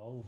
Oh.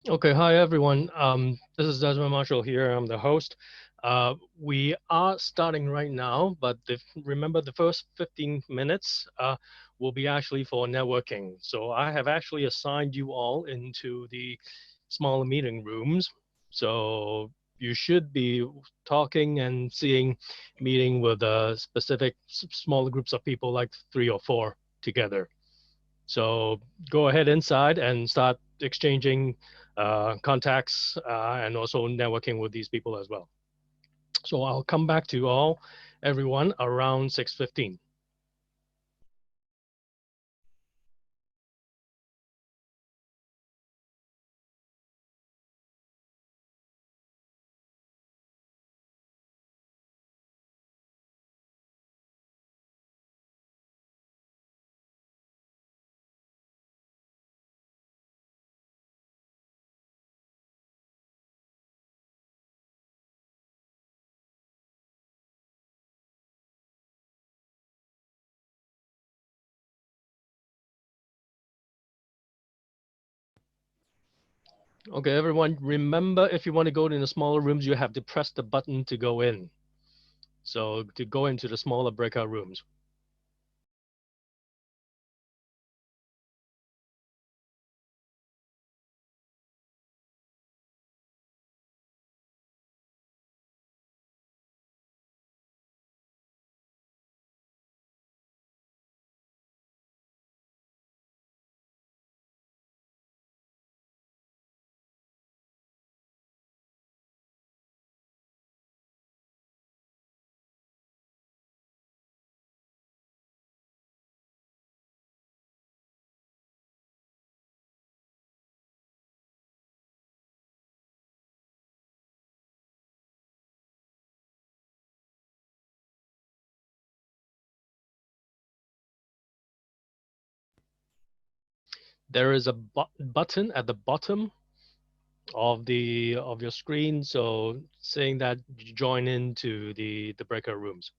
Okay, hi everyone. This is Desmond Marshall here. I'm the host. We are starting right now, but remember the first 15 minutes will be actually for networking. So I have actually assigned you all into the smaller meeting rooms. So you should be talking and meeting with specific smaller groups of people, like 3 or 4 together. So go ahead inside and start exchanging contacts and also networking with these people as well. So I'll come back to everyone around 6:15. Okay, everyone, remember if you want to go to the smaller rooms, you have to press the button to go in. So to go into the smaller breakout rooms. There is a button at the bottom of your screen, so saying that you join into the breakout rooms.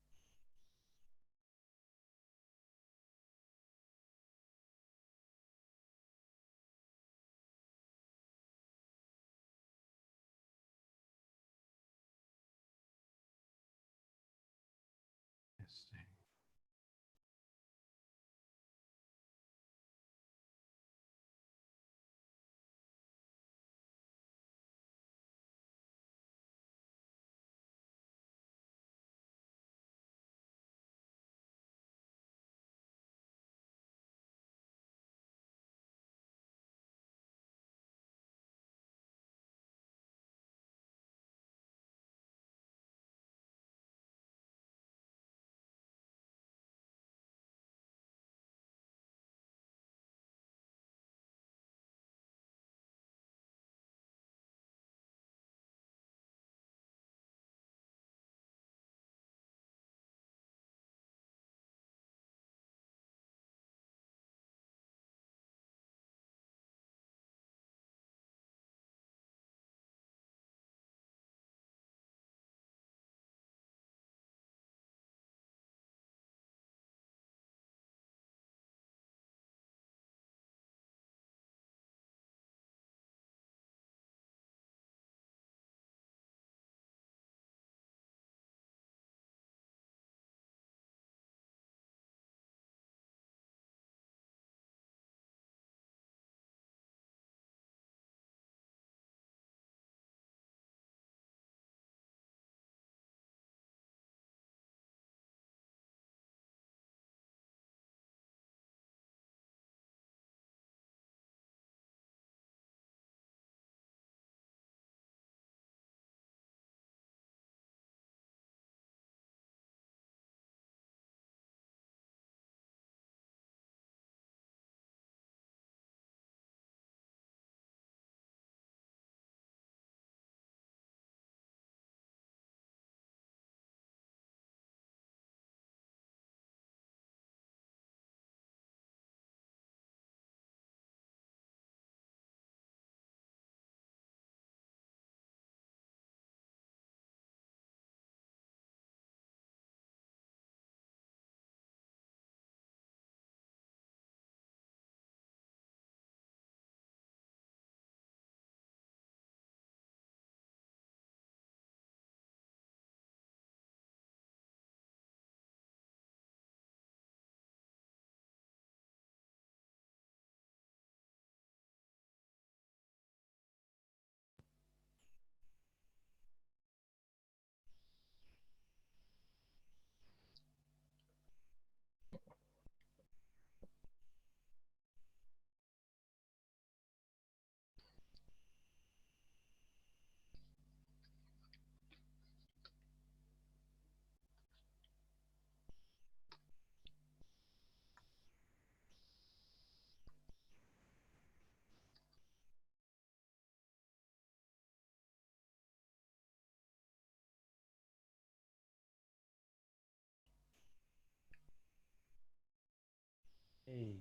Hey.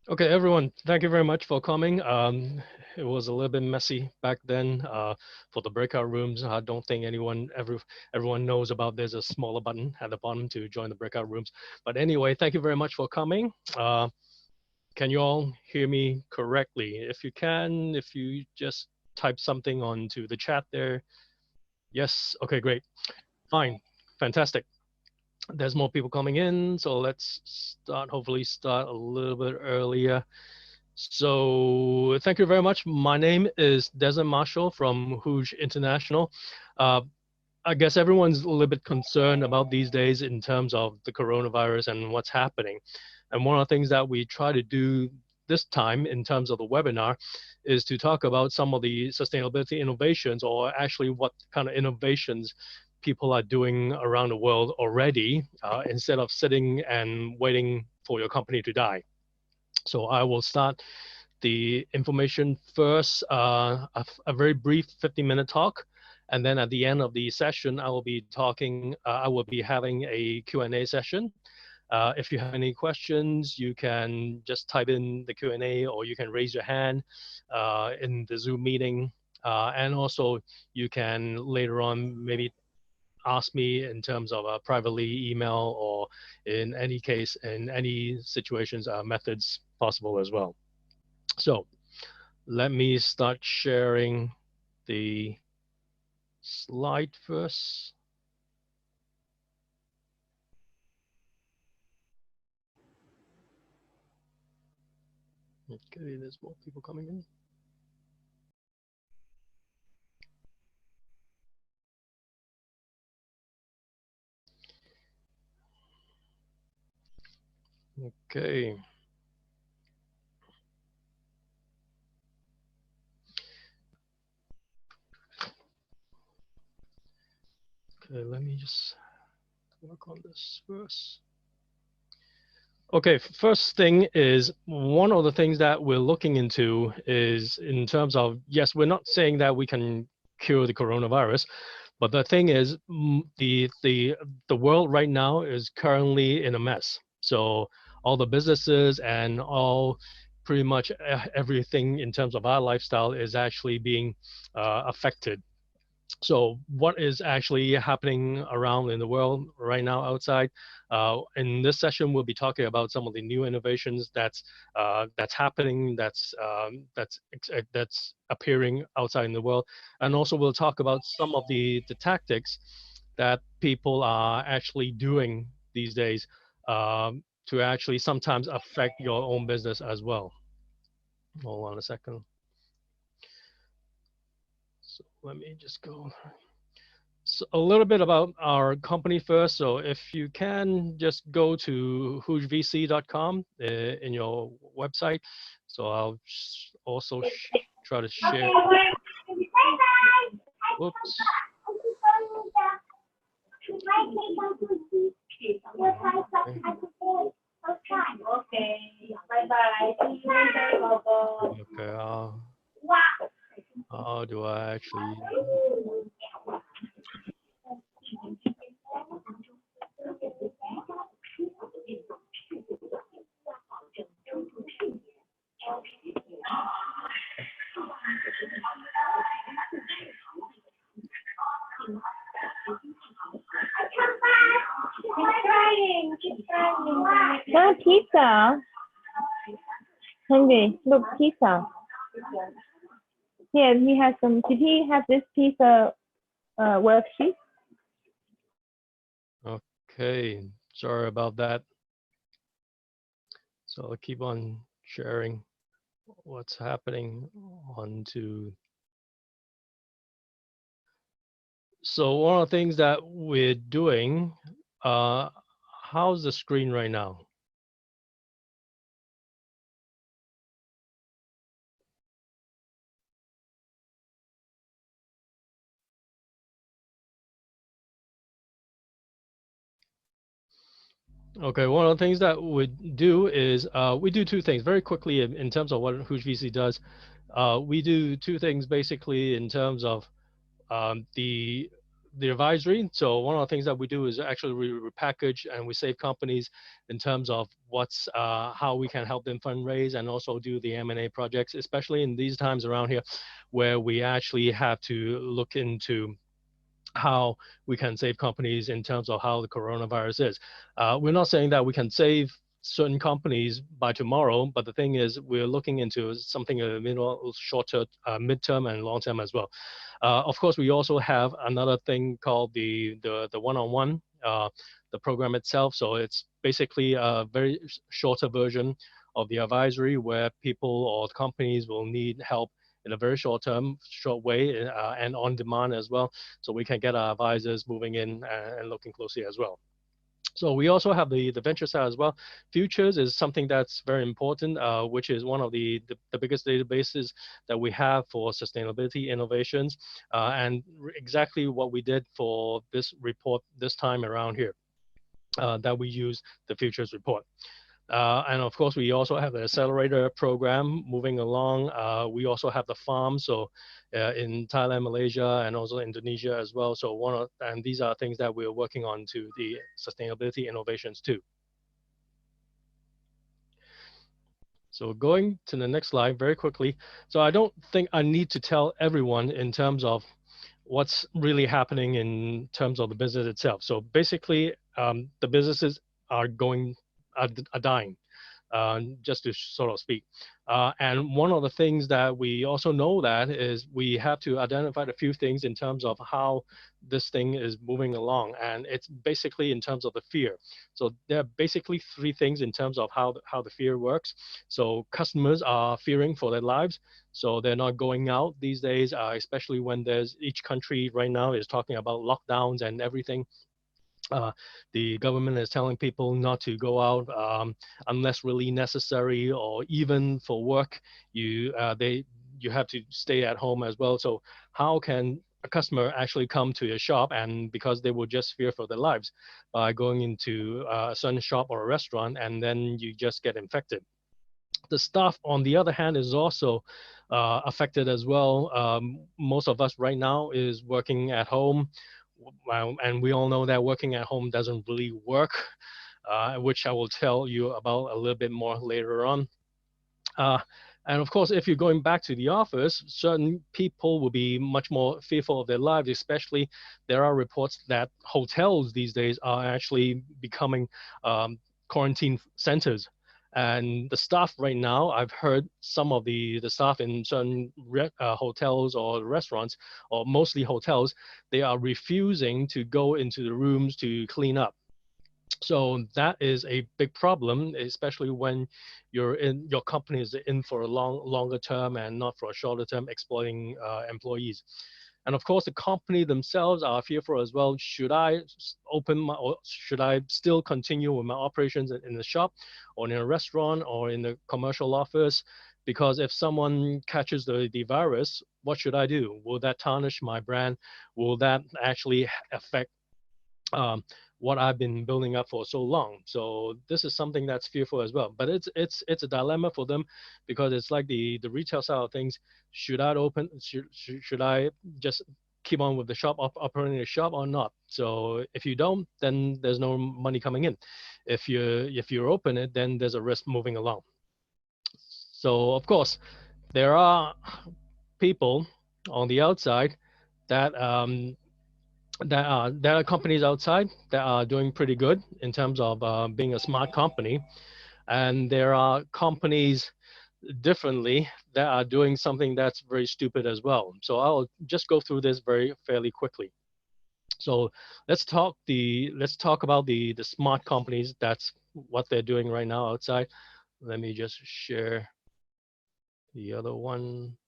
Okay, everyone, thank you very much for coming. It was a little bit messy back then for the breakout rooms. I don't think everyone knows about there's a smaller button at the bottom to join the breakout rooms. But anyway, thank you very much for coming. Can you all hear me correctly? If you can, if you just type something onto the chat there. Yes, okay, great. Fine, fantastic. There's more people coming in, so let's hopefully start a little bit earlier. So thank you very much. My name is Desmond Marshall from Hooge International. Uh, I guess everyone's a little bit concerned about these days in terms of the coronavirus and what's happening. And one of the things that we try to do this time in terms of the webinar is to talk about some of the sustainability innovations, or actually what kind of innovations people are doing around the world already, instead of sitting and waiting for your company to die. So I will start the information first, a very brief 15-minute talk. And then at the end of the session, I will be having a Q&A session. If you have any questions, you can just type in the Q&A, or you can raise your hand in the Zoom meeting. And also you can later on maybe ask me in terms of a privately email, or in any case, in any situations, methods possible as well. So let me start sharing the slide first. Okay, there's more people coming in. Okay. Okay, let me just work on this first. Okay, first thing is, one of the things that we're looking into is in terms of, yes, we're not saying that we can cure the coronavirus, but the thing is, the world right now is currently in a mess. So all the businesses and all pretty much everything in terms of our lifestyle is actually being affected. So what is actually happening around in the world right now outside? In this session, we'll be talking about some of the new innovations that's happening, that's appearing outside in the world, and also we'll talk about some of the tactics that people are actually doing these days, to actually sometimes affect your own business as well. Hold on a second. So let me just go. So a little bit about our company first. So if you can just go to hoogevc.com in your website. So I'll also try to share. Whoops. Okay. Okay. How do I actually? No pizza. Henry, look, pizza. Yeah, he has some. Did he have this pizza worksheet? Okay. Sorry about that. So I'll keep on sharing what's happening onto. So one of the things that we're doing, how's the screen right now? Okay, one of the things that we do is we do two things very quickly in terms of what Hooge VC does. We do two things basically in terms of the advisory. So one of the things that we do is actually we repackage and we save companies in terms of what's how we can help them fundraise and also do the M&A projects, especially in these times around here where we actually have to look into how we can save companies in terms of how the coronavirus is. We're not saying that we can save certain companies by tomorrow, but the thing is, we're looking into something a little shorter, midterm and long term as well. Of course, we also have another thing called the one-on-one, the program itself. So it's basically a very shorter version of the advisory where people or companies will need help in a very short way, and on demand as well, so we can get our advisors moving in and looking closely as well. So we also have the venture side as well. Futures is something that's very important, which is one of the biggest databases that we have for sustainability innovations, and exactly what we did for this report this time around here, that we use the futures report. And of course, we also have the accelerator program moving along. We also have the farm, so in Thailand, Malaysia, and also Indonesia as well. So and these are things that we're working on to the sustainability innovations too. So going to the next slide very quickly. So I don't think I need to tell everyone in terms of what's really happening in terms of the business itself. So basically, the businesses are are dying, just to sort of speak. And one of the things that we also know that is we have to identify a few things in terms of how this thing is moving along. And it's basically in terms of the fear. So there are basically three things in terms of how the fear works. So customers are fearing for their lives. So they're not going out these days, especially when there's each country right now is talking about lockdowns and everything. uh, the government is telling people not to go out unless really necessary, or even for work, you have to stay at home as well. So how can a customer actually come to your shop, and because they will just fear for their lives by going into a certain shop or a restaurant, and then you just get infected. The staff, on the other hand, is also affected as well. Most of us right now is working at home, and we all know that working at home doesn't really work, which I will tell you about a little bit more later on. Uh, and of course, if you're going back to the office, certain people will be much more fearful of their lives, especially there are reports that hotels these days are actually becoming quarantine centers. And the staff right now, I've heard some of the staff in certain hotels or restaurants, or mostly hotels, they are refusing to go into the rooms to clean up. So that is a big problem, especially when your company is in for a longer term and not for a shorter term, exploiting employees. And of course, the company themselves are fearful as well. Should I open my, or should I still continue with my operations in the shop, or in a restaurant, or in the commercial office? Because if someone catches the virus, what should I do? Will that tarnish my brand? Will that actually affect um, what I've been building up for so long? So this is something that's fearful as well. But it's a dilemma for them, because it's like the retail side of things. Should I open? Should I just keep on with the shop, operating the shop, or not? So if you don't, then there's no money coming in. If you open it, then there's a risk moving along. So of course, there are people on the outside that there are companies outside that are doing pretty good in terms of being a smart company, and there are companies differently that are doing something that's very stupid as well. So I'll just go through this very fairly quickly. So let's talk about the smart companies. That's what they're doing right now outside. Let me just share the other one.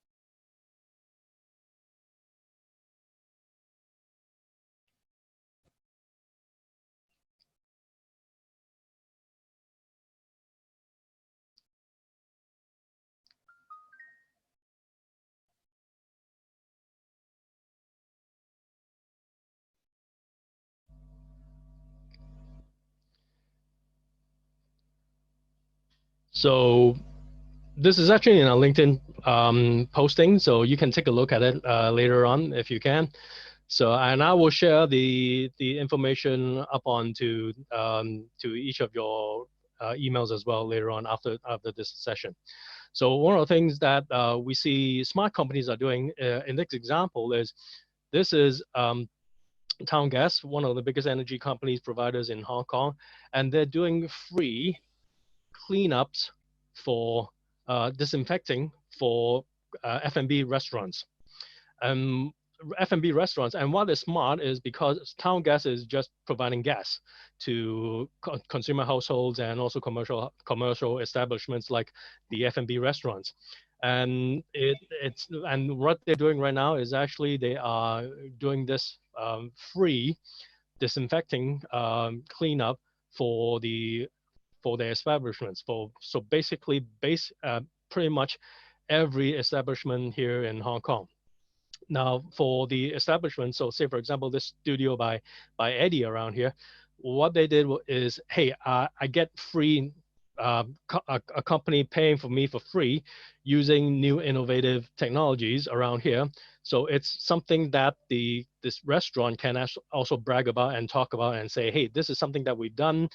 So this is actually in a LinkedIn posting, so you can take a look at it later on if you can. So, and I will share the information up onto to each of your emails as well later on after this session. So one of the things that we see smart companies are doing in this example is this is Town Gas, one of the biggest energy companies providers in Hong Kong, and they're doing free cleanups for disinfecting for F&B restaurants. Um, F&B restaurants, and what is smart is because town gas is just providing gas to consumer households and also commercial establishments like the F&B restaurants. And and what they're doing right now is actually they are doing this free disinfecting cleanup for their establishments. So basically, pretty much every establishment here in Hong Kong. Now, for the establishment, so say for example, this studio by Eddie around here, what they did is, hey, I get free a company paying for me for free using new innovative technologies around here. So it's something that this restaurant can also brag about and talk about and say, hey, this is something that we've done.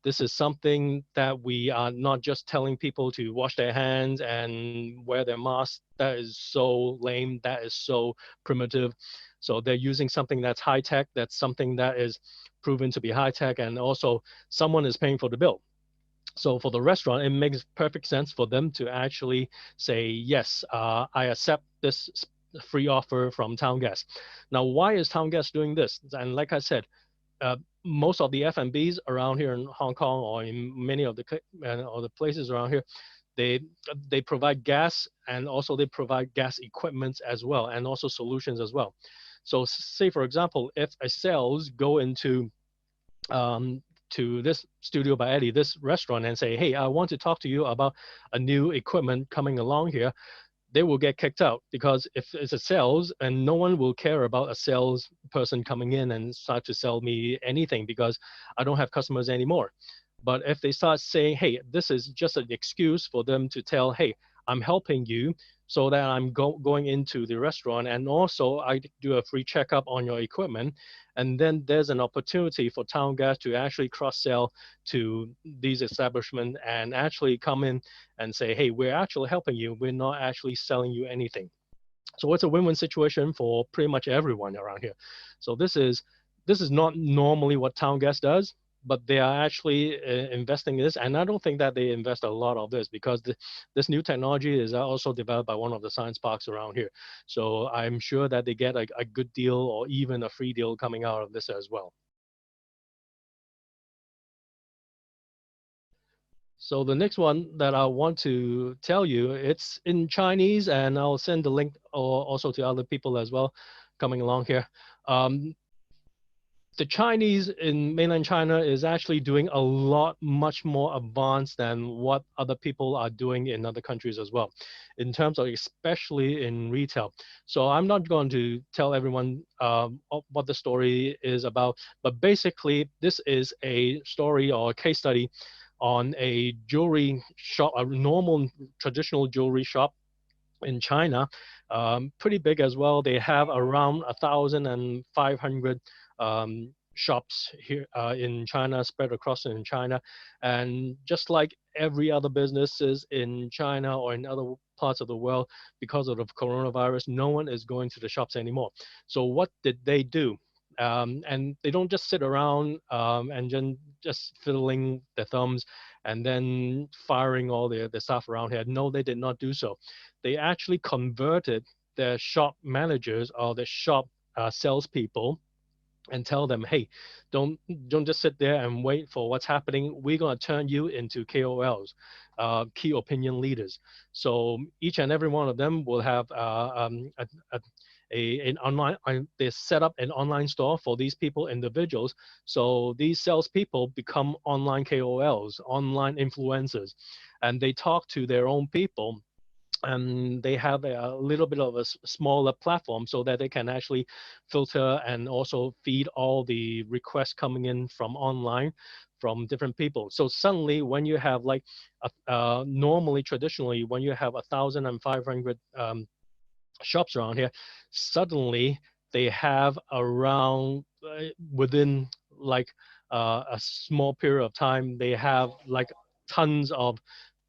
This is something that we are not just telling people to wash their hands and wear their masks. That is so lame. That is so primitive. So they're using something that's high tech. That's something that is proven to be high tech. And also someone is paying for the bill. So for the restaurant, it makes perfect sense for them to actually say, yes, I accept this free offer from Town Gas. Now, why is Town Gas doing this? And like I said, uh, most of the F&Bs around here in Hong Kong or in many of the places around here, they they provide gas and also they provide gas equipment as well and also solutions as well. So say for example, if a sales go into to this studio by Eddie, this restaurant, and say, hey, I want to talk to you about a new equipment coming along here, they will get kicked out because if it's a sales and no one will care about a sales person coming in and start to sell me anything because I don't have customers anymore. But if they start saying, hey, this is just an excuse for them to tell, hey, I'm helping you so that I'm going into the restaurant and also I do a free checkup on your equipment. And then there's an opportunity for Town Gas to actually cross sell to these establishments and actually come in and say, hey, we're actually helping you. We're not actually selling you anything. So it's a win-win situation for pretty much everyone around here. So this is not normally what Town Gas does, but they are actually investing in this. And I don't think that they invest a lot of this because this new technology is also developed by one of the science parks around here. So I'm sure that they get a good deal or even a free deal coming out of this as well. So the next one that I want to tell you, it's in Chinese, and I'll send the link also to other people as well coming along here. Um, the Chinese in mainland China is actually doing a lot much more advanced than what other people are doing in other countries as well, in terms of especially in retail. So I'm not going to tell everyone what the story is about, but basically this is a story or a case study on a jewelry shop, a normal traditional jewelry shop in China, pretty big as well. They have around 1,500 shops here in China, spread across in China. And just like every other businesses in China or in other parts of the world, because of the coronavirus, no one is going to the shops anymore. So what did they do? And they don't just sit around and just fiddling their thumbs and then firing all the staff around here. No, they did not do so. They actually converted their shop managers or the shop salespeople and tell them, hey, don't don't just sit there and wait for what's happening. We're going to turn you into KOLs, key opinion leaders. So each and every one of them will have an online. They set up an online store for these people, individuals. So these salespeople become online KOLs, online influencers, and they talk to their own people and they have a little bit of a smaller platform so that they can actually filter and also feed all the requests coming in from online from different people. So suddenly, when you have like, normally, traditionally, when you have 1,500 shops around here, suddenly they have around, within like a small period of time, they have like tons of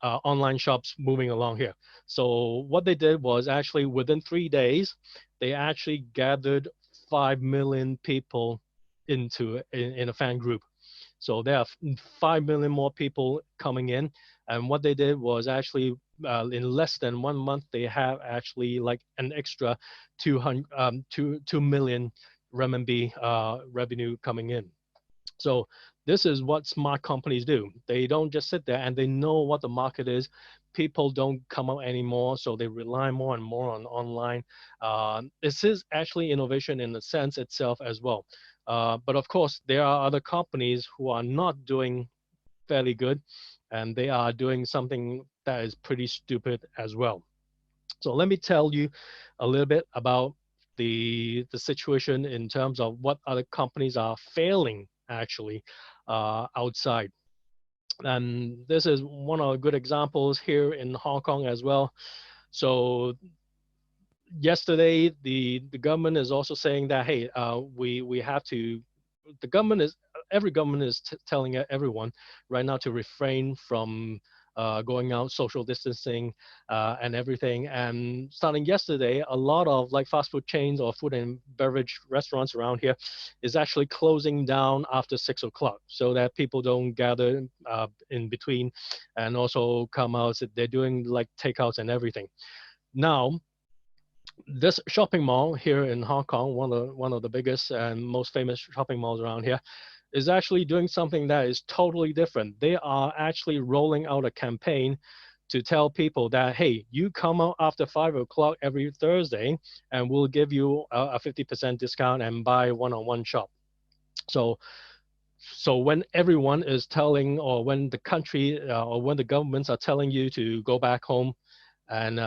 online shops moving along here. So what they did was actually within 3 days, they actually gathered 5 million people in a fan group. So there are 5 million more people coming in. And what they did was actually, in less than 1 month, they have actually like an extra 2 million renminbi revenue coming in. So this is what smart companies do. They don't just sit there, and they know what the market is. People don't come out anymore, so they rely more and more on online. This is actually innovation in the sense itself as well. But of course, there are other companies who are not doing fairly good, and they are doing something that is pretty stupid as well. So let me tell you a little bit about the situation in terms of what other companies are failing actually outside. And this is one of the good examples here in Hong Kong as well. So yesterday, the government is also saying that, hey, we have to. The government is every government is telling everyone right now to refrain from going out, social distancing, and everything. And starting yesterday, a lot of like fast food chains or food and beverage restaurants around here is actually closing down after 6 o'clock, so that people don't gather in between, and also come out. So they're doing like takeouts and everything. Now, this shopping mall here in Hong Kong, one of the biggest and most famous shopping malls around here, is actually doing something that is totally different. They are actually rolling out a campaign to tell people that, hey, you come out after 5 o'clock every Thursday, and we'll give you a 50% discount and buy one-on-one shop. So so when everyone is telling, or when the country or when the governments are telling you to go back home and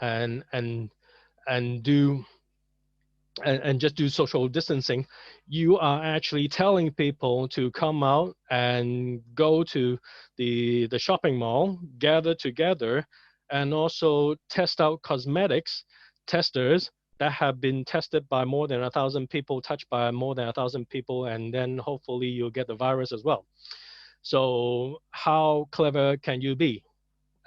and and and do and just do social distancing, you are actually telling people to come out and go to the shopping mall, gather together, and also test out cosmetics testers that have been tested by more than 1,000 people, touched by more than 1,000 people, and then hopefully you'll get the virus as well. So how clever can you be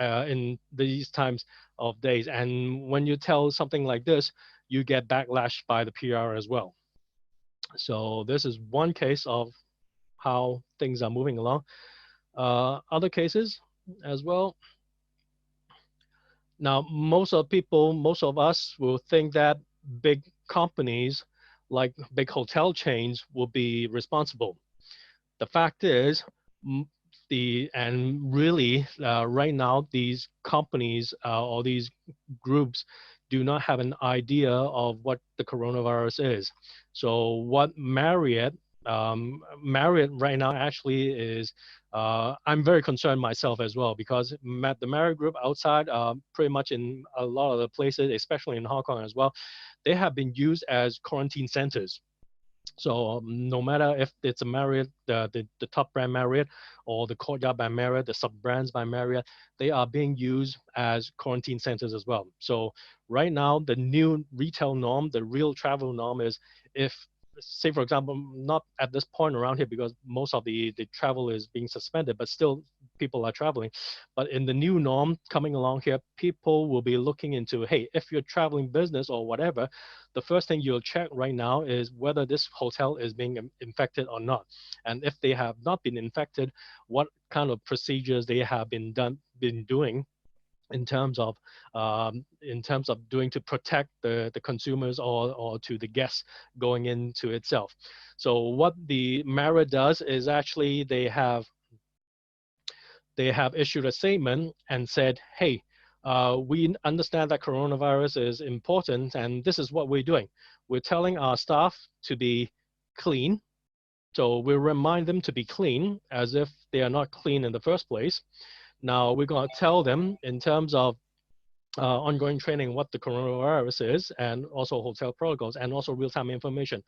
in these times of days? And when you tell something like this, you get backlash by the PR as well. So this is one case of how things are moving along. Other cases as well. Now, most of us will think that big companies like big hotel chains will be responsible. The fact is, the and really right now these companies or these groups do not have an idea of what the coronavirus is. So what Marriott right now actually is, I'm very concerned myself as well, because the Marriott group outside, pretty much in a lot of the places, especially in Hong Kong as well, they have been used as quarantine centers. So no matter if it's a Marriott, the top brand Marriott, or the Courtyard by Marriott, the sub brands by Marriott, they are being used as quarantine centers as well. So right now, the new retail norm, the real travel norm is, if, say for example, not at this point around here because most of the travel is being suspended, but still people are traveling. But in the new norm coming along here, people will be looking into, hey, if you're traveling business or whatever, the first thing you'll check right now is whether this hotel is being infected or not. And if they have not been infected, what kind of procedures they have been doing in terms of doing to protect the consumers, or to the guests going into itself. So what the Marriott does is actually they have issued a statement and said, hey, we understand that coronavirus is important, and this is what we're doing. We're telling our staff to be clean. So we remind them to be clean as if they are not clean in the first place. Now we're going to tell them in terms of ongoing training what the coronavirus is, and also hotel protocols, and also real-time information.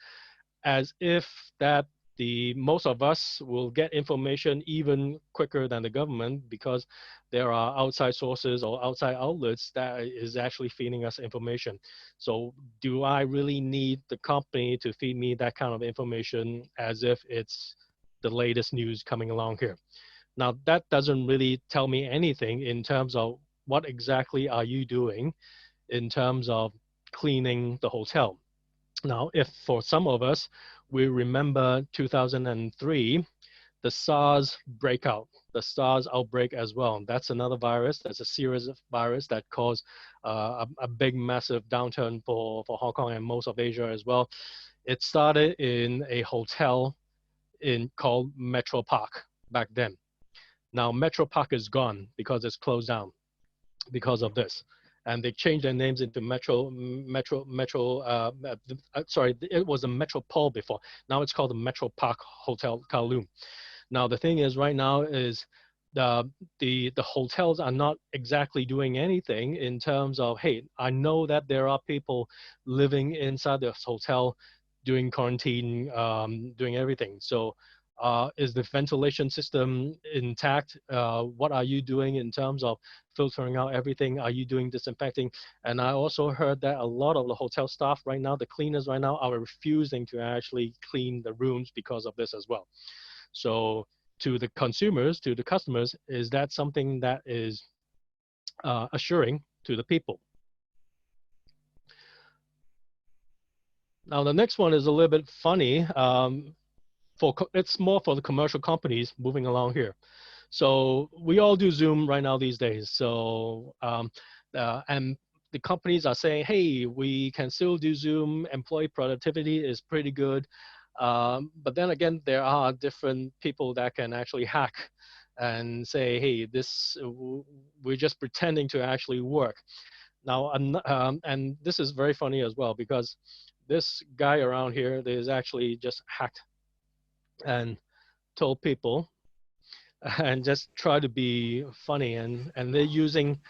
as if that the most of us will get information even quicker than the government because there are outside sources or outside outlets that is actually feeding us information. So do I really need the company to feed me that kind of information as if it's the latest news coming along here? Now that doesn't really tell me anything in terms of what exactly are you doing in terms of cleaning the hotel. Now, if for some of us, we remember 2003, the SARS breakout, the SARS outbreak as well. That's another virus. That's a series of virus that caused a big, massive downturn for Hong Kong and most of Asia as well. It started in a hotel called Metro Park back then. Now, Metro Park is gone because it's closed down because of this. And they changed their names into sorry, it was a Metropole before. Now it's called the Metro Park Hotel Kowloon. Now the thing is right now is the hotels are not exactly doing anything in terms of, hey, I know that there are people living inside this hotel doing quarantine, doing everything. So is the ventilation system intact? What are you doing in terms of filtering out everything? Are you doing disinfecting? And I also heard that a lot of the hotel staff right now, the cleaners right now, are refusing to actually clean the rooms because of this as well. So to the consumers, to the customers, is that something that is assuring to the people? Now the next one is a little bit funny. It's more for the commercial companies moving along here. So we all do Zoom right now these days. So and the companies are saying, hey, we can still do Zoom. Employee productivity is pretty good. But then again, there are different people that can actually hack and say, hey, we're just pretending to actually work. Now, and this is very funny as well because this guy around here is actually just hacked and told people and just try to be funny, and they're using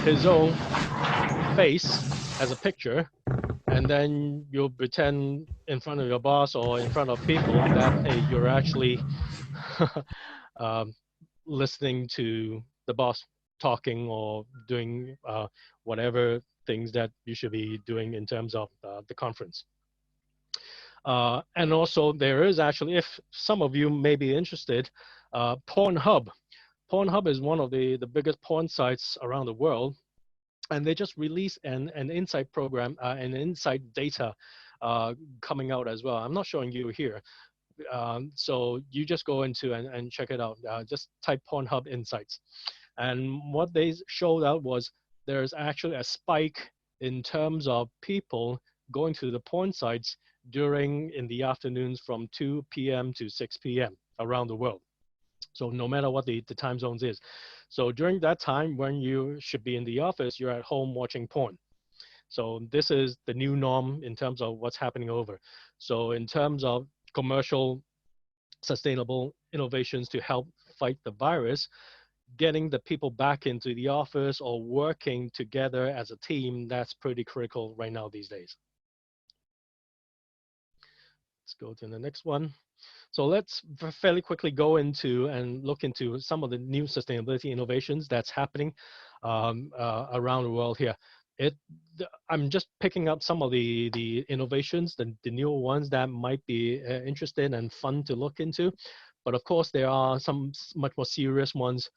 his own face as a picture, and then you'll pretend in front of your boss or in front of people that, hey, you're actually um, listening to the boss talking or doing whatever things that you should be doing in terms of the conference. And also there is actually, if some of you may be interested, Pornhub. Pornhub is one of the biggest porn sites around the world, and they just released an insight program, an insight data coming out as well. I'm not showing you here. So you just go into and check it out. Just type Pornhub Insights. And what they showed out was there's actually a spike in terms of people going to the porn sites in the afternoons from 2 p.m. to 6 p.m. around the world. So no matter what the time zones is. So during that time when you should be in the office, you're at home watching porn. So this is the new norm in terms of what's happening over. So in terms of commercial sustainable innovations to help fight the virus, getting the people back into the office or working together as a team, that's pretty critical right now these days. Let's go to the next one. So let's fairly quickly go into and look into some of the new sustainability innovations that's happening around the world here. I'm just picking up some of the innovations, the newer ones that might be interesting and fun to look into. But of course, there are some much more serious ones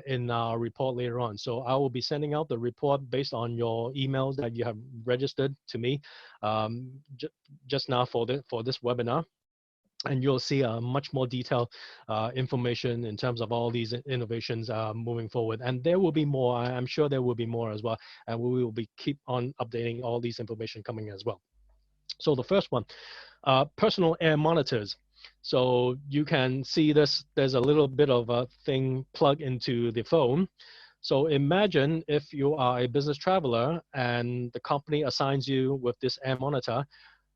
in our report later on. So I will be sending out the report based on your emails that you have registered to me just now for this webinar. And you'll see much more detailed information in terms of all these innovations moving forward. And there will be more. I'm sure there will be more as well. And we will be keep on updating all these information coming as well. So the first one, personal air monitors. So you can see this. There's a little bit of a thing plugged into the phone. So imagine if you are a business traveler and the company assigns you with this air monitor,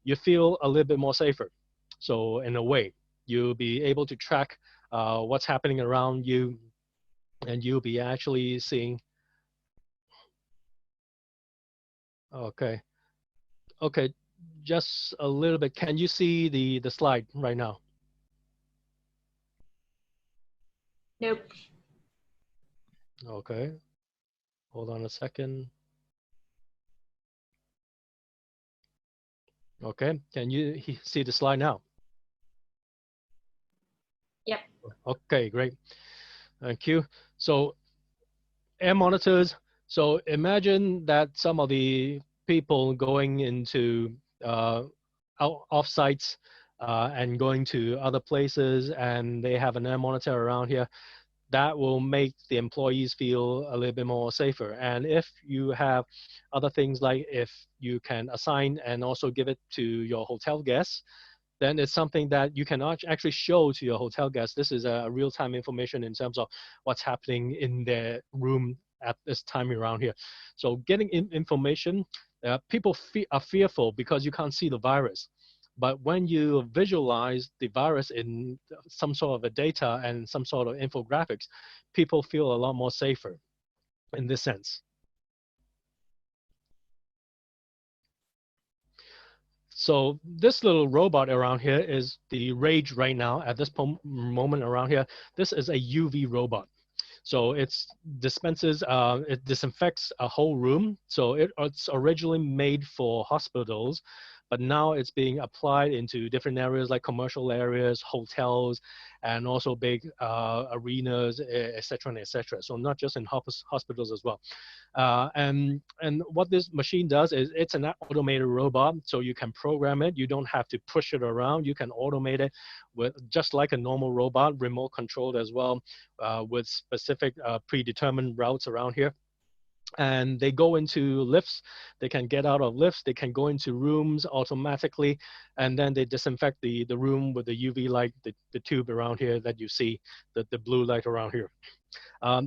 you feel a little bit more safer. So in a way, you'll be able to track what's happening around you, and you'll be actually seeing. Okay, okay. just a little bit. Can you see the slide right now? Nope. Okay, hold on a second. Okay, can you see the slide now? Yep. Okay, great. Thank you. So air monitors. So imagine that some of the people going into off sites and going to other places, and they have an air monitor around here. That will make the employees feel a little bit more safer. And if you have other things like if you can assign and also give it to your hotel guests, then it's something that you can actually show to your hotel guests. This is a real-time information in terms of what's happening in their room at this time around here. So getting information, people are fearful because you can't see the virus. But when you visualize the virus in some sort of a data and some sort of infographics, people feel a lot more safer in this sense. So this little robot around here is the rage right now at this moment around here. This is a UV robot. So it disinfects a whole room. So it's originally made for hospitals, but now it's being applied into different areas like commercial areas, hotels, and also big arenas, et cetera, and et cetera. So not just in hospitals as well. And what this machine does is it's an automated robot, so you can program it. You don't have to push it around. You can automate it with just like a normal robot, remote controlled as well, with specific predetermined routes around here. And they go into lifts, they can get out of lifts, they can go into rooms automatically, and then they disinfect the room with the UV light, the tube around here that you see, the blue light around here.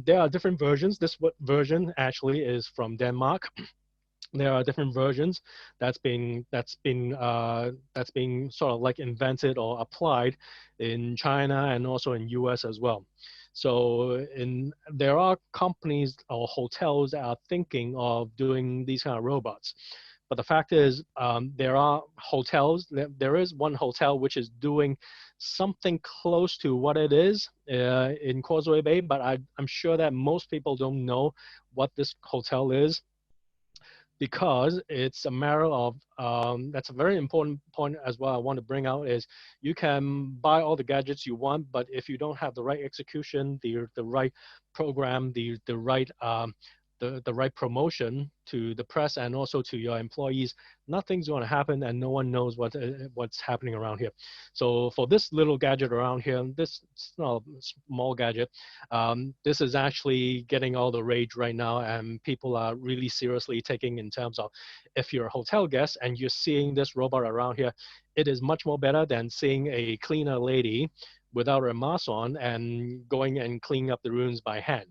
There are different versions. This version actually is from Denmark. There are different versions that's been sort of like invented or applied in China and also in US as well. So there are companies or hotels that are thinking of doing these kind of robots. But the fact is, there are hotels. There is one hotel which is doing something close to what it is in Causeway Bay, but I'm sure that most people don't know what this hotel is, because it's a matter of that's a very important point as well I want to bring out is you can buy all the gadgets you want, but if you don't have the right execution, the right program, the right promotion to the press and also to your employees, nothing's going to happen and no one knows what's happening around here. So for this little gadget around here, this small gadget, this is actually getting all the rage right now, and people are really seriously taking in terms of if you're a hotel guest and you're seeing this robot around here, it is much more better than seeing a cleaner lady without a mask on and going and cleaning up the rooms by hand.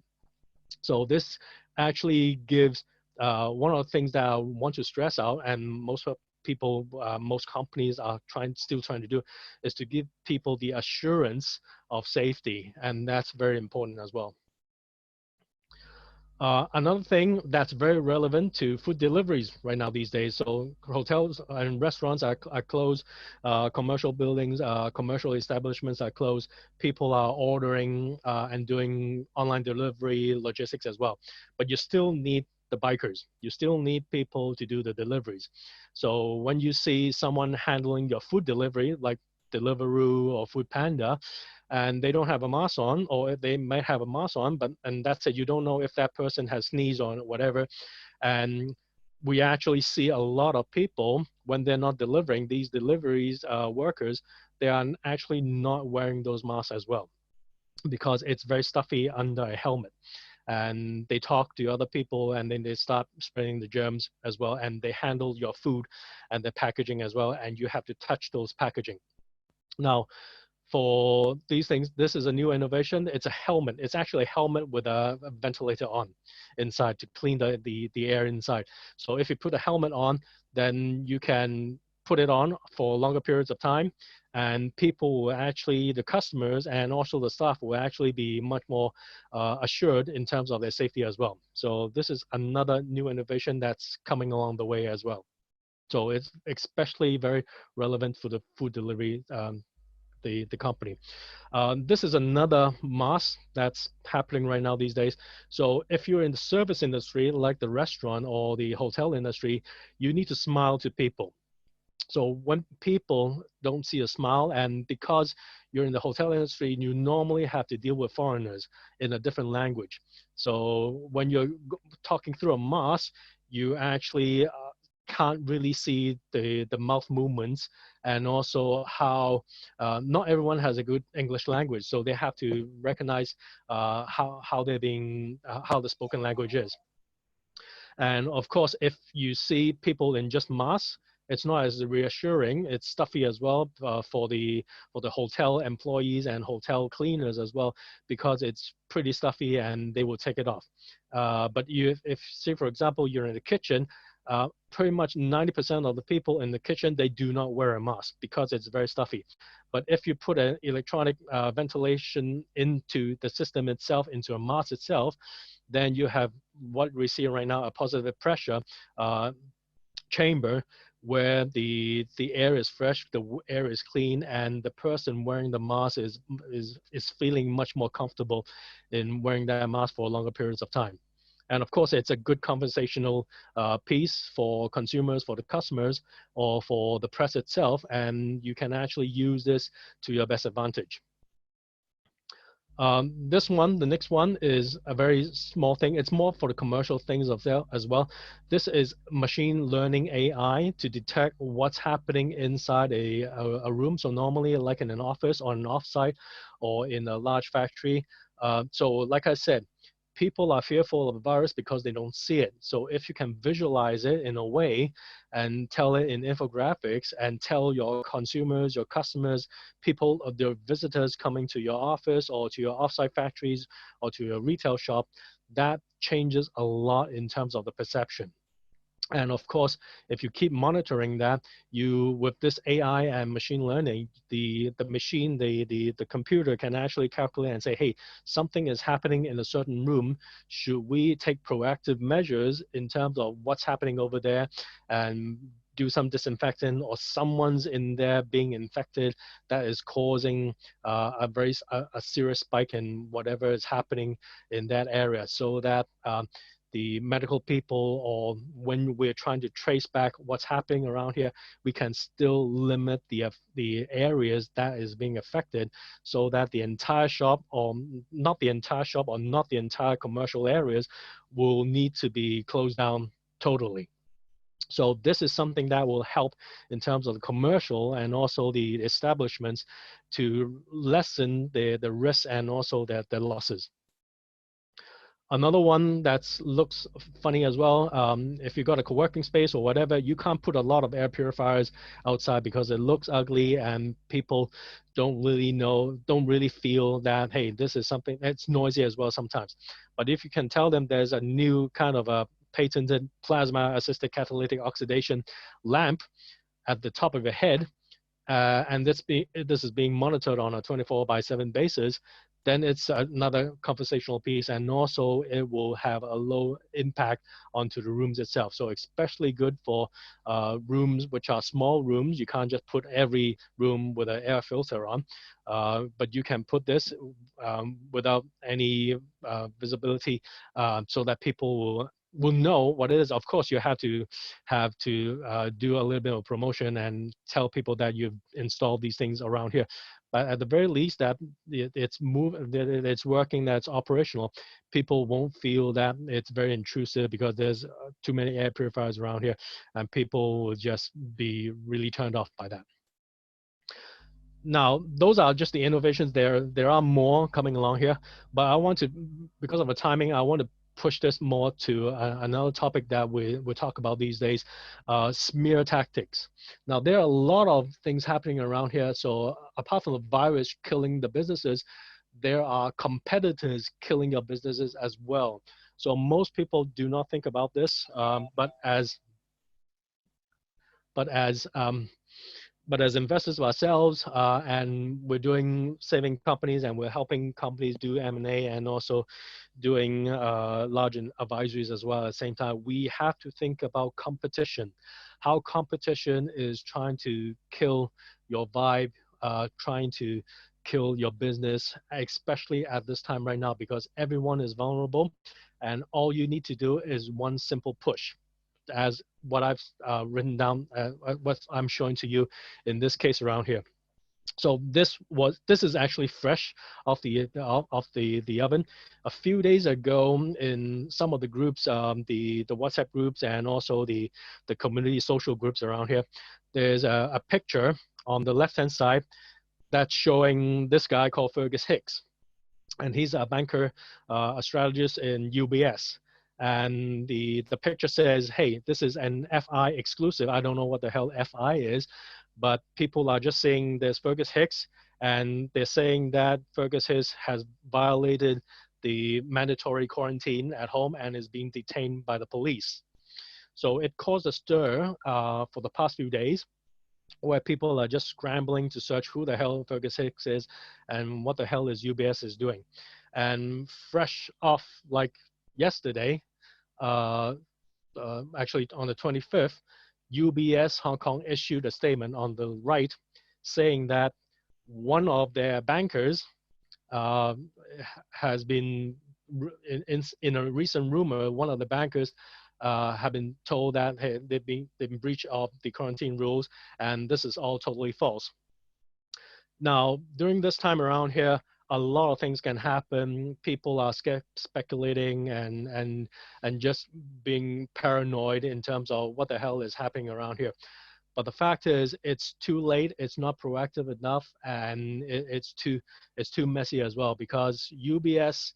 So this actually gives one of the things that I want to stress out, and most people, most companies are still trying to do, is to give people the assurance of safety, and that's very important as well. Another thing that's very relevant to food deliveries right now these days. So hotels and restaurants are closed, commercial buildings, commercial establishments are closed. People are ordering and doing online delivery logistics as well. But you still need the bikers. You still need people to do the deliveries. So when you see someone handling your food delivery, like Deliveroo or Food Panda, and they don't have a mask on, or they might have a mask on, and that's it. You don't know if that person has sneezed or whatever. And we actually see a lot of people when they're not delivering, these deliveries workers, they are actually not wearing those masks as well, because it's very stuffy under a helmet. And they talk to other people and then they start spreading the germs as well, and they handle your food and the packaging as well, and you have to touch those packaging. Now, for these things, this is a new innovation. It's a helmet. It's actually a helmet with a ventilator on inside to clean the air inside. So if you put a helmet on, then you can put it on for longer periods of time, and people will actually, the customers and also the staff will actually be much more assured in terms of their safety as well. So this is another new innovation that's coming along the way as well. So it's especially very relevant for the food delivery, the company. This is another mask that's happening right now these days. So if you're in the service industry, like the restaurant or the hotel industry, you need to smile to people. So when people don't see a smile, and because you're in the hotel industry, you normally have to deal with foreigners in a different language. So when you're talking through a mask, you actually can't really see the mouth movements, and also how not everyone has a good English language. So they have to recognize how they're being, how the spoken language is. And of course, if you see people in just masks, it's not as reassuring. It's stuffy as well for the hotel employees and hotel cleaners as well, because it's pretty stuffy and they will take it off. But if say for example you're in the kitchen, pretty much 90% of the people in the kitchen, they do not wear a mask because it's very stuffy. But if you put an electronic ventilation into the system itself, into a mask itself, then you have what we see right now, a positive pressure uh, chamber, where the air is fresh, the air is clean, and the person wearing the mask is feeling much more comfortable in wearing that mask for longer periods of time. And of course, it's a good conversational piece for consumers, for the customers, or for the press itself, and you can actually use this to your best advantage. This one, the next one, is a very small thing. It's more for the commercial things of there as well. This is machine learning AI to detect what's happening inside a room. So normally, like in an office or an offsite or in a large factory. So like I said, people are fearful of a virus because they don't see it. So if you can visualize it in a way and tell it in infographics and tell your consumers, your customers, people, the visitors coming to your office or to your offsite factories or to your retail shop, that changes a lot in terms of the perception. And of course, if you keep monitoring that, you, with this AI and machine learning, the machine, the computer can actually calculate and say, hey, something is happening in a certain room. Should we take proactive measures in terms of what's happening over there, and do some disinfectant, or someone's in there being infected that is causing a serious spike in whatever is happening in that area, so that the medical people, or when we're trying to trace back what's happening around here, we can still limit the areas that is being affected, so that the entire shop, or not the entire shop, or not the entire commercial areas, will need to be closed down totally. So this is something that will help in terms of the commercial and also the establishments to lessen the risks and also the losses. Another one that looks funny as well, if you got a co-working space or whatever, you can't put a lot of air purifiers outside because it looks ugly and people don't really know, don't really feel that, hey, this is something, it's noisy as well sometimes. But if you can tell them there's a new kind of a patented plasma-assisted catalytic oxidation lamp at the top of your head, and this is being monitored on a 24/7 basis, then it's another conversational piece, and also it will have a low impact onto the rooms itself. So especially good for rooms which are small rooms. You can't just put every room with an air filter on, but you can put this without any visibility, so that people will know what it is. Of course, you have to do a little bit of promotion and tell people that you've installed these things around here. But at the very least, that it's working, that it's operational, people won't feel that it's very intrusive because there's too many air purifiers around here, and people will just be really turned off by that. Now, those are just the innovations. There are more coming along here, but I want to, because of the timing, I want to push this more to another topic that we talk about these days, smear tactics. Now, there are a lot of things happening around here. So apart from the virus killing the businesses, there are competitors killing your businesses as well. So most people do not think about this, but as But as investors ourselves, and we're doing saving companies and we're helping companies do M&A and also doing large advisories as well at the same time, we have to think about competition, how competition is trying to kill your vibe, trying to kill your business, especially at this time right now, because everyone is vulnerable and all you need to do is one simple push, as what I've written down, what I'm showing to you in this case around here. So this is actually fresh off the oven. A few days ago, in some of the groups, the WhatsApp groups and also the community social groups around here, there's a picture on the left hand side that's showing this guy called Fergus Hicks, and he's a banker, a strategist in UBS. And the picture says, "Hey, this is an FI exclusive." I don't know what the hell FI is, but people are just saying there's Fergus Hicks, and they're saying that Fergus Hicks has violated the mandatory quarantine at home and is being detained by the police. So it caused a stir for the past few days, where people are just scrambling to search who the hell Fergus Hicks is and what the hell is UBS is doing. And fresh off like yesterday, uh, actually on the 25th, UBS Hong Kong issued a statement on the right saying that one of their bankers uh, has been, in a recent rumor, one of the bankers have been told that, hey, they've been breach of the quarantine rules, and this is all totally false. Now, during this time around here, a lot of things can happen. People are speculating and just being paranoid in terms of what the hell is happening around here. But the fact is, it's too late. It's not proactive enough, and it's too messy as well, because UBS,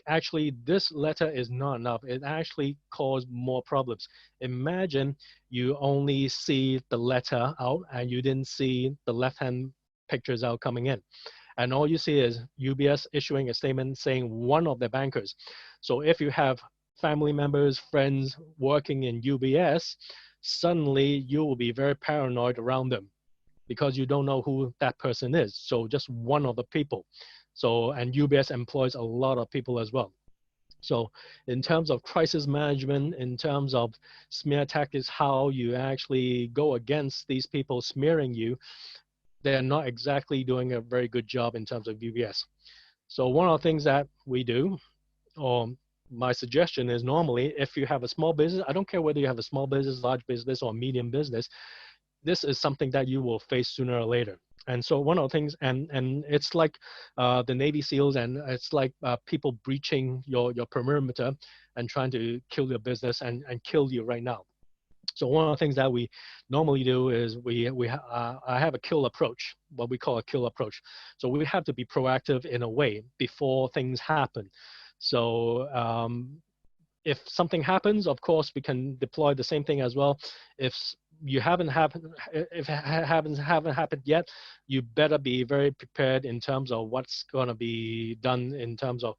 actually, this letter is not enough. It actually caused more problems. Imagine you only see the letter out and you didn't see the left-hand pictures out coming in, and all you see is UBS issuing a statement saying one of the bankers. So if you have family members, friends working in UBS, suddenly you will be very paranoid around them because you don't know who that person is. So just one of the people. So, and UBS employs a lot of people as well. So in terms of crisis management, in terms of smear tactics, how you actually go against these people smearing you, they're not exactly doing a very good job in terms of UBS. So one of the things that we do, or my suggestion is, normally if you have a small business, I don't care whether you have a small business, large business, or medium business, this is something that you will face sooner or later. And so one of the things, and it's like the Navy SEALs, and it's like people breaching your perimeter and trying to kill your business and kill you right now. So one of the things that we normally do is I have a kill approach, what we call a kill approach. So we have to be proactive in a way before things happen. So if something happens, of course, we can deploy the same thing as well. If you haven't happened, if it haven't happened yet, you better be very prepared in terms of what's going to be done in terms of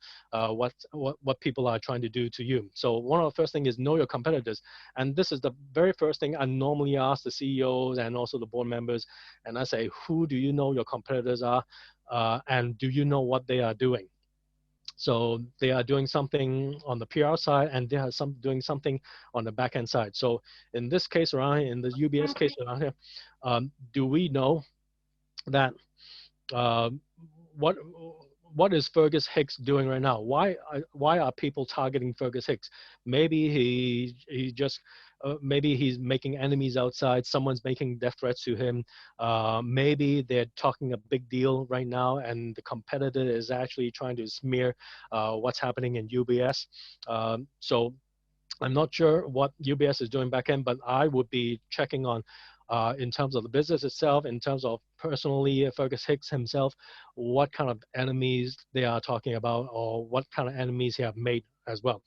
what people are trying to do to you. So one of the first things is know your competitors, and this is the very first thing I normally ask the CEOs and also the board members, and I say, who do you know your competitors are, and do you know what they are doing? So they are doing something on the PR side, and they are doing something on the back end side. So in this case around here, in the UBS case around here, do we know that uh, what what is Fergus Hicks doing right now? Why are people targeting Fergus Hicks? Maybe he just maybe he's making enemies outside. Someone's making death threats to him. Maybe they're talking a big deal right now, and the competitor is actually trying to smear what's happening in UBS. So I'm not sure what UBS is doing back end, but I would be checking on in terms of the business itself, in terms of personally Fergus Hicks himself, what kind of enemies they are talking about, or what kind of enemies he have made as well.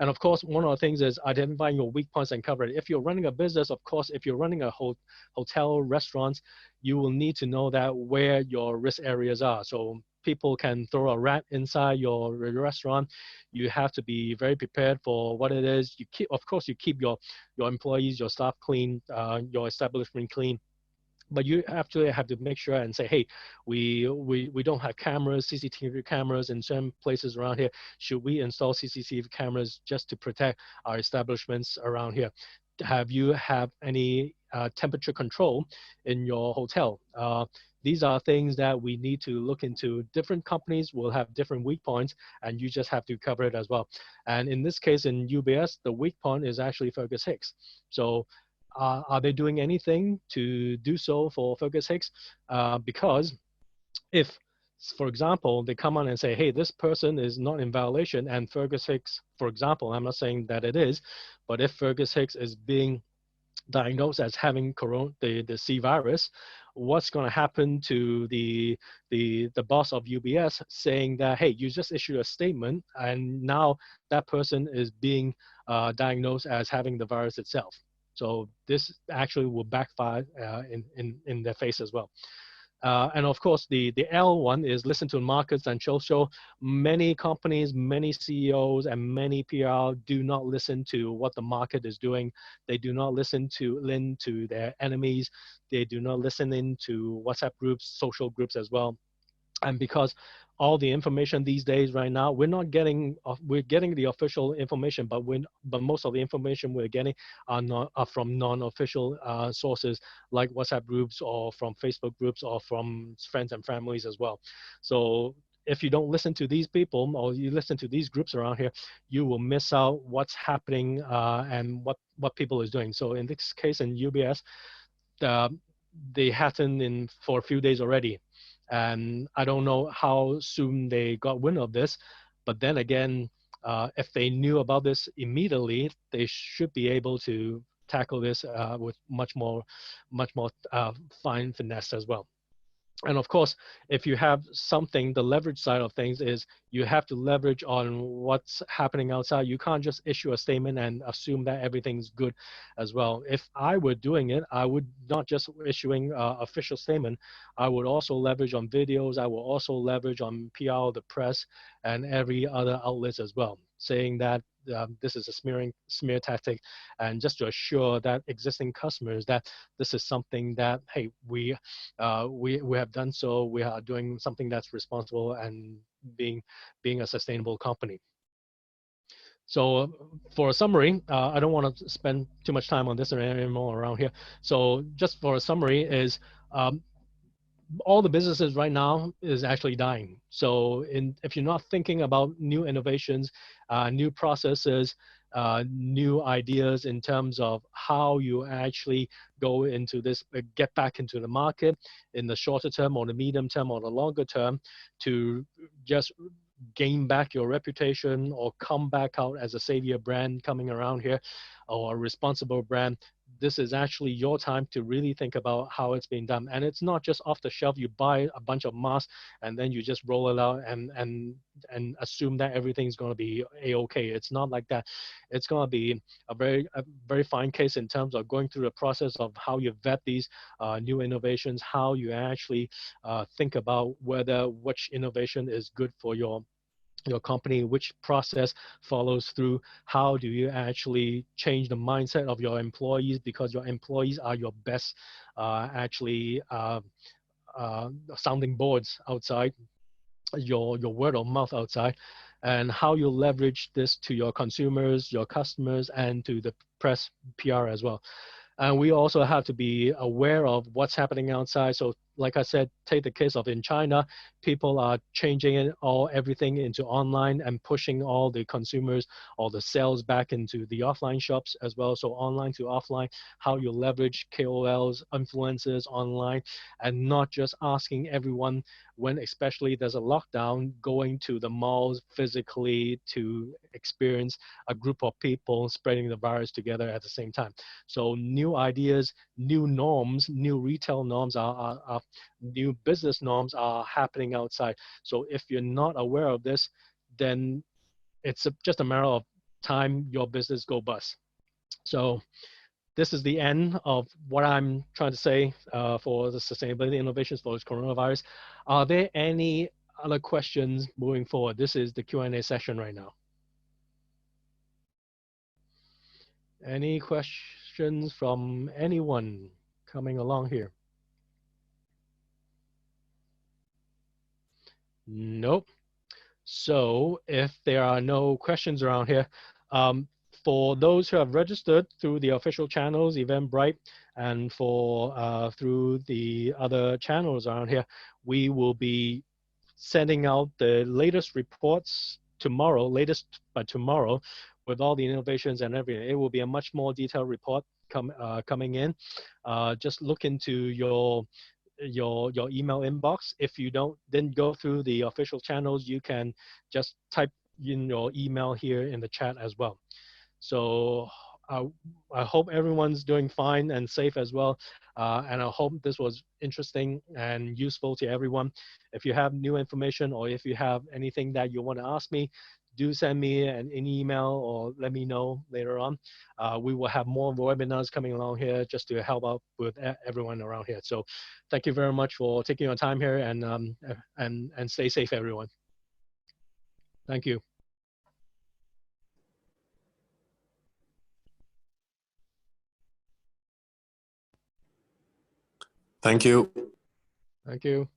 And of course, one of the things is identifying your weak points and cover it. If you're running a business, of course, if you're running a hotel, restaurants, you will need to know that where your risk areas are. So people can throw a rat inside your restaurant. You have to be very prepared for what it is. You keep, of course, you keep your employees, your staff clean, your establishment clean. but you actually have to make sure and say, hey, we don't have cameras, CCTV cameras in certain places around here. Should we install CCTV cameras just to protect our establishments around here? Have you have any temperature control in your hotel? These are things that we need to look into. Different companies will have different weak points, and you just have to cover it as well. And in this case, in UBS, the weak point is actually Fergus Hicks. So are they doing anything to do so for Fergus Hicks? Because if, for example, they come on and say, hey, this person is not in violation, and Fergus Hicks, for example, I'm not saying that it is, but if Fergus Hicks is being diagnosed as having the C virus, what's going to happen to the boss of UBS saying that, hey, you just issued a statement and now that person is being diagnosed as having the virus itself. So this actually will backfire in their face as well. And of course, the L one is listen to markets and show. Many companies, many CEOs, and many PR do not listen to what the market is doing. They do not listen to their enemies. They do not listen into WhatsApp groups, social groups as well. And because all the information these days right now, we're getting the official information, but most of the information we're getting are from non-official sources like WhatsApp groups or from Facebook groups or from friends and families as well. So if you don't listen to these people or you listen to these groups around here, you will miss out what's happening and what people is doing. So in this case in UBS, they hadn't in for a few days already, and I don't know how soon they got wind of this, but then again, if they knew about this immediately, they should be able to tackle this with much more fine finesse as well. And of course, if you have something, the leverage side of things is you have to leverage on what's happening outside. You can't just issue a statement and assume that everything's good as well. If I were doing it, I would not just issuing official statement. I would also leverage on videos. I will also leverage on PR, the press, and every other outlets as well, saying that this is a smear tactic, and just to assure that existing customers that this is something that, hey, we have done so. We are doing something that's responsible and being a sustainable company. So for a summary, I don't want to spend too much time on this anymore around here. So just for a summary is all the businesses right now is actually dying. So if you're not thinking about new innovations, new processes, new ideas in terms of how you actually go into this, get back into the market in the shorter term or the medium term or the longer term to just gain back your reputation or come back out as a savior brand coming around here or a responsible brand, this is actually your time to really think about how it's being done. And it's not just off the shelf. You buy a bunch of masks and then you just roll it out and assume that everything's going to be a-okay. It's not like that. It's going to be a very fine case in terms of going through the process of how you vet these new innovations, how you actually think about which innovation is good for your company, which process follows through, how do you actually change the mindset of your employees, because your employees are your best sounding boards outside, your word of mouth outside, and how you leverage this to your consumers, your customers, and to the press PR as well. And we also have to be aware of what's happening outside. So like I said, take the case of in China, people are changing everything into online and pushing all the consumers or the sales back into the offline shops as well. So online to offline, how you leverage KOLs, influencers online, and not just asking everyone when especially there's a lockdown, going to the malls physically to experience a group of people spreading the virus together at the same time. So new ideas, new norms, new retail norms are new business norms are happening outside. So if you're not aware of this, then it's just a matter of time your business go bust. So this is the end of what I'm trying to say for the sustainability innovations for this coronavirus. Are there any other questions moving forward? This is the Q&A session right now. Any questions from anyone coming along here? Nope. So if there are no questions around here, for those who have registered through the official channels, Eventbrite, and for through the other channels around here, we will be sending out the latest reports tomorrow, latest by tomorrow, with all the innovations and everything. It will be a much more detailed report coming in. Just look into your email inbox. If you didn't go through the official channels, you can just type in your email here in the chat as well. So I hope everyone's doing fine and safe as well. And I hope this was interesting and useful to everyone. If you have new information or if you have anything that you want to ask me, do send me an email or let me know later on. We will have more webinars coming along here just to help out with everyone around here. So thank you very much for taking your time here, and stay safe, everyone. Thank you. Thank you. Thank you.